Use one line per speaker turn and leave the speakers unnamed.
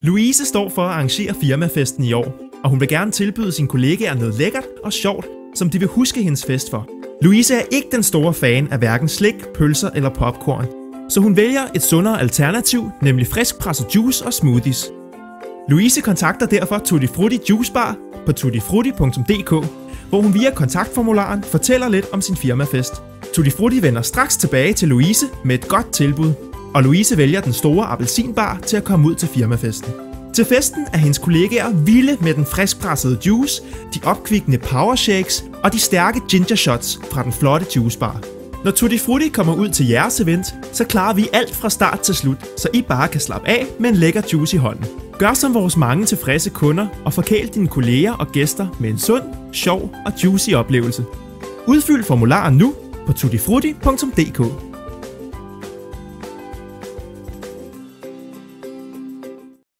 Louise står for at arrangere firmafesten i år, og hun vil gerne tilbyde sine kollegaer noget lækkert og sjovt, som de vil huske hendes fest for. Louise er ikke den store fan af hverken slik, pølser eller popcorn, så hun vælger et sundere alternativ, nemlig friskpresset juice og smoothies. Louise kontakter derfor Tutti Frutti Juice Bar på tuttifrutti.dk, hvor hun via kontaktformularen fortæller lidt om sin firmafest. Tutti Frutti vender straks tilbage til Louise med et godt tilbud, og Louise vælger den store appelsinbar til at komme ud til firmafesten. Til festen er hendes kollegaer vilde med den friskpressede juice, de opkvikkende power shakes og de stærke ginger shots fra den flotte juicebar. Når Tutti Frutti kommer ud til jeres event, så klarer vi alt fra start til slut, så I bare kan slappe af med en lækker juice i hånden. Gør som vores mange tilfredse kunder og forkæl dine kolleger og gæster med en sund, sjov og juicy oplevelse. Udfyld formularen nu på tuttifrutti.dk.